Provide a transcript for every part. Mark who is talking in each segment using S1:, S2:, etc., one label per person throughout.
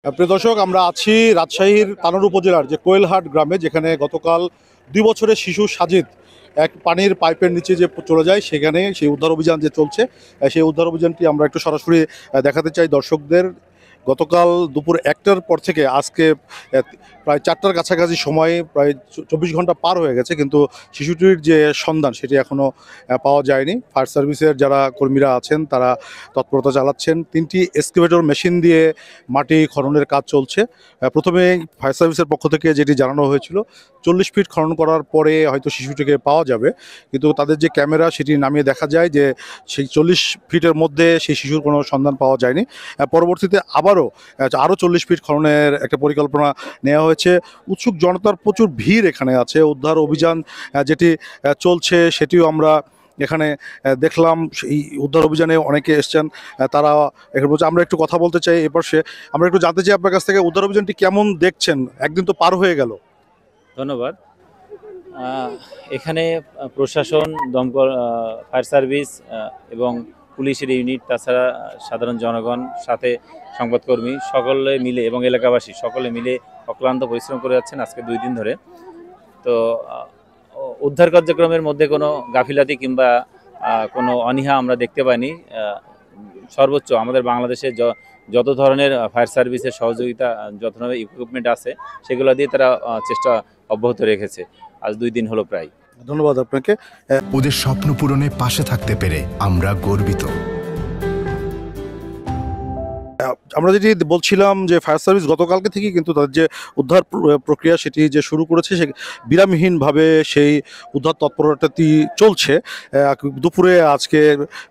S1: প্রিয় দর্শক, আমরা আছি রাজশাহীর তানোর উপজেলার যে কোয়েলহাট গ্রামে, যেখানে গতকাল 2 বছরের শিশু সাজিদ এক পানির পাইপের নিচে যে চলে যায়, সেখানে সেই উদ্ধার অভিযান যে চলছে, সেই উদ্ধার অভিযানটি আমরা একটু সরাসরি দেখাতে চাই দর্শকদের। গতকাল দুপুর 1টার পর থেকে আজকে প্রায় 4টার কাছাকাছি সময়ে প্রায় 24 ঘন্টা পার হয়ে গেছে, কিন্তু শিশুটির যে সন্ধান সেটি এখনও পাওয়া যায়নি। ফায়ার সার্ভিসের যারা কর্মীরা আছেন তারা তৎপরতা চালাচ্ছেন। 3টি এক্সকেভেটর মেশিন দিয়ে মাটি খননের কাজ চলছে। প্রথমে ফায়ার সার্ভিসের পক্ষ থেকে যেটি জানানো হয়েছিল, 40 ফিট খনন করার পরে হয়তো শিশুটিকে পাওয়া যাবে, কিন্তু তাদের যে ক্যামেরা সেটি নামিয়ে দেখা যায় যে সেই 40 ফিটের মধ্যে সেই শিশুর কোনো সন্ধান পাওয়া যায়নি। পরবর্তীতে আরও 40 ফিট খননের একটা পরিকল্পনা নেওয়া হয়েছে। উৎসুক জনতার প্রচুর ভিড় এখানে আছে। উদ্ধার অভিযান যেটি চলছে সেটিও আমরা এখানে দেখলাম। এই উদ্ধার অভিযানে অনেকে এসছেন, তারা এখানে বলছে। আমরা একটু কথা বলতে চাই এ পাশে। আমরা একটু জানতে চাই আপনার কাছ থেকে, উদ্ধার অভিযানটি কেমন দেখছেন? একদিন তো পার হয়ে গেল।
S2: ধন্যবাদ। এখানে প্রশাসন, দমকল, ফায়ার সার্ভিস এবং পুলিশের ইউনিট, তাছাড়া সাধারণ জনগণ, সাথে সংবাদকর্মী সকলে মিলে এবং এলাকাবাসী সকলে মিলে অক্লান্ত পরিশ্রম করে যাচ্ছেন আজকে 2 দিন ধরে। তো উদ্ধার কার্যক্রমের মধ্যে কোনো গাফিলাতি কিংবা কোনো অনীহা আমরা দেখতে পাইনি। সর্বোচ্চ আমাদের বাংলাদেশে যত ধরনের ফায়ার সার্ভিসের সহযোগিতা, যত ধরনের ইকুইপমেন্ট আছে, সেগুলো দিয়ে তারা চেষ্টা অব্যাহত রেখেছে। আজ 2 দিন হলো প্রায়।
S1: ধন্যবাদ আপনাকে।
S3: ওদের স্বপ্ন পূরণে পাশে থাকতে পেরে আমরা গর্বিত।
S1: আমরা যেটি বলছিলাম যে ফায়ার সার্ভিস গতকালকে থেকেই কিন্তু তাদের যে উদ্ধার প্রক্রিয়া সেটি যে শুরু করেছে, সে বিরামহীনভাবে সেই উদ্ধার তৎপরতাটি চলছে। দুপুরে আজকে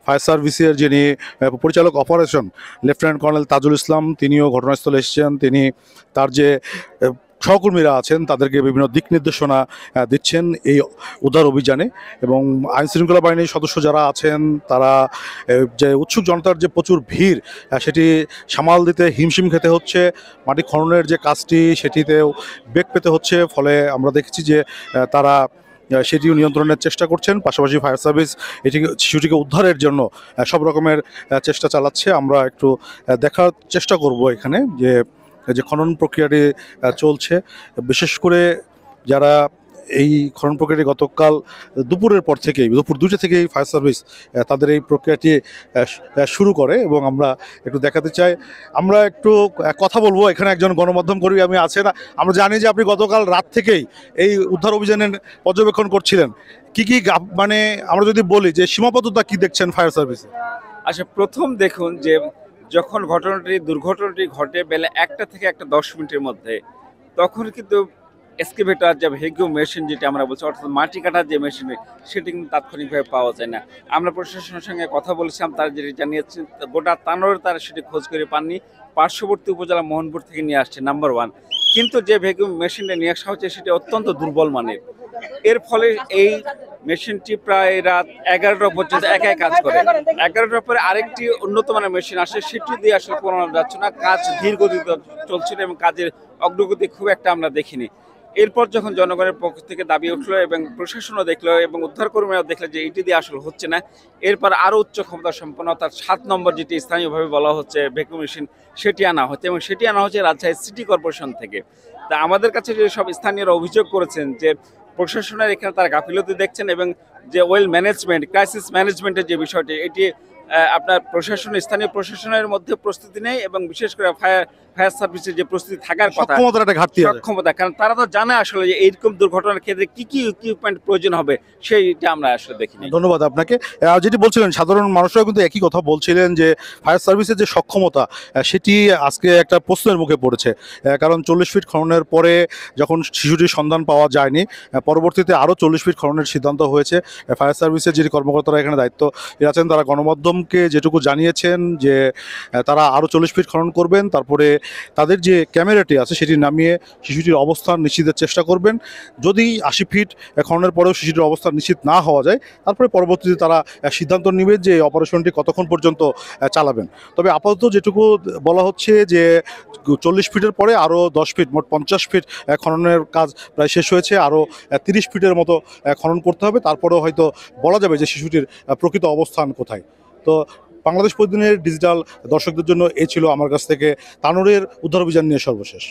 S1: ফায়ার সার্ভিসের যিনি পরিচালক operation lieutenant colonel Tajul Islam, তিনিও ঘটনাস্থলে এসেছেন। তিনি তার যে সহকর্মীরা আছেন তাদেরকে বিভিন্ন দিক নির্দেশনা দিচ্ছেন এই উদ্ধার অভিযানে। এবং আইনশৃঙ্খলা বাহিনীর সদস্য যারা আছেন তারা যে উৎসুক জনতার যে প্রচুর ভিড় সেটি সামাল দিতে হিমশিম খেতে হচ্ছে। মাটি খননের যে কাজটি সেটিতেও বেগ পেতে হচ্ছে, ফলে আমরা দেখেছি যে তারা সেটিও নিয়ন্ত্রণের চেষ্টা করছেন। পাশাপাশি ফায়ার সার্ভিস শিশুটিকে উদ্ধারের জন্য সব রকমের চেষ্টা চালাচ্ছে। আমরা একটু দেখার চেষ্টা করব এখানে যে খনন প্রক্রিয়াটি চলছে। বিশেষ করে যারা এই খনন প্রক্রিয়াটি গতকাল দুপুরের পর থেকেই, দুপুর 2টা থেকেই ফায়ার সার্ভিস তাদের এই প্রক্রিয়াটি শুরু করে, এবং আমরা একটু দেখাতে চাই। আমরা একটু কথা বলবো। এখানে একজন গণমাধ্যম কর্মী আমি আছেন। আমরা জানি যে আপনি গতকাল রাত থেকেই এই উদ্ধার অভিযানের পর্যবেক্ষণ করছিলেন। কি মানে আমরা যদি বলি যে সীমাবদ্ধতা কি দেখছেন ফায়ার সার্ভিসে?
S4: আচ্ছা, প্রথম দেখুন যে যখন দুর্ঘটনাটি ঘটে বেলা 1টা থেকে 1টা 10 মিনিটের মধ্যে, তখন কিন্তু এক্সকেভেটর যে ভ্যাকুয়াম মেশিন যেটা আমরা বলছি, অর্থাৎ মাটি কাটার যে মেশিন, সেটি কিন্তু তাৎক্ষণিকভাবে পাওয়া যায় না। আমরা প্রশাসনের সঙ্গে কথা বলেছিলাম, তারা যেটি জানিয়েছেন গোটা তানোরে তারা সেটি খোঁজ করে পাননি। পার্শ্ববর্তী উপজেলা মোহনপুর থেকে নিয়ে আসছে নাম্বার 1, কিন্তু যে ভ্যাকুয়াম মেশিনটা নিয়ে আসা হচ্ছে সেটি অত্যন্ত দুর্বল মানের। এর ফলে এই মেশিনটি প্রায় রাত 11টা পর্যন্ত একাই কাজ করে। 11টার পরে আরেকটি উন্নত মানের মেশিন আসে, সেটি দিয়ে আসলে পুরোনো যাচ্ছে না। কাজ ধীর গতিতে চলছিল এবং কাজের অগ্রগতি খুব একটা আমরা দেখিনি। এরপর যখন জনগণের পক্ষ থেকে দাবি উঠলো এবং প্রশাসনও দেখলো এবং উদ্ধারকর্মীরাও দেখলো যে এটি দিয়ে আসলে হচ্ছে না, এরপর আরও উচ্চ ক্ষমতা সম্পন্ন, অর্থাৎ 7 নম্বর যেটি স্থানীয়ভাবে বলা হচ্ছে ভ্যাকুয়াম মেশিন, সেটি আনা হচ্ছে, এবং সেটি আনা হচ্ছে রাজশাহী সিটি কর্পোরেশন থেকে। তা আমাদের কাছে যে সব স্থানীয়রা অভিযোগ করেছেন যে প্রশাসনের এখানে তারা গাফিলতি দেখছেন, এবং যে ওয়েল ম্যানেজমেন্ট, ক্রাইসিস ম্যানেজমেন্টের যে বিষয়টি, এটি আপনার স্থানীয় প্রশাসনের মধ্যে প্রস্তুতি নেই, এবং বিশেষ করে ফায়ার সার্ভিসের যে প্রস্তুতি থাকার কথা, সক্ষমতা, কারণ তারা তো জানে আসলে যে এইরকম দুর্ঘটনার ক্ষেত্রে কি কি ইকুইপমেন্ট প্রয়োজন হবে, সেইটা আমরা আসলে দেখিনি।
S1: ধন্যবাদ আপনাকে। যেটি বলছিলেন, সাধারণ মানুষরা কিন্তু একই কথা বলছিলেন যে ফায়ার সার্ভিসের যে সক্ষমতা সেটি আজকে একটা প্রশ্নের মুখে পড়েছে। কারণ 40 ফিট খননের পরে যখন শিশুটির সন্ধান পাওয়া যায়নি, পরবর্তীতে আরও 40 ফিট খননের সিদ্ধান্ত হয়েছে। ফায়ার সার্ভিসের যে কর্মকর্তারা এখানে দায়িত্ব আছেন তারা গণমাধ্যমকে যেটুকু জানিয়েছেন যে তারা আরও 40 ফিট খনন করবেন, তারপরে তাদের যে ক্যামেরাটি আছে সেটি নামিয়ে শিশুটির অবস্থান নিশ্চিতের চেষ্টা করবেন। যদি 80 ফিট খননের পরেও শিশুটির অবস্থান নিশ্চিত না হওয়া যায়, তারপরে পরবর্তীতে তারা সিদ্ধান্ত নেবেন যে অপারেশনটি কতক্ষণ পর্যন্ত চালাবেন। তবে আপাতত যেটুকু বলা হচ্ছে যে 40 ফিটের পরে আরও 10 ফিট, মোট 50 ফিট খননের কাজ প্রায় শেষ হয়েছে। আরও 30 ফিটের মতো খনন করতে হবে, তারপরেও হয়তো বলা যাবে যে শিশুটির প্রকৃত অবস্থান কোথায়। তো বাংলাদেশ প্রতিদিনের ডিজিটাল দর্শকদের জন্য এ ছিল আমার কাছ থেকে তানোরের উদ্ধার অভিযান নিয়ে সর্বশেষ।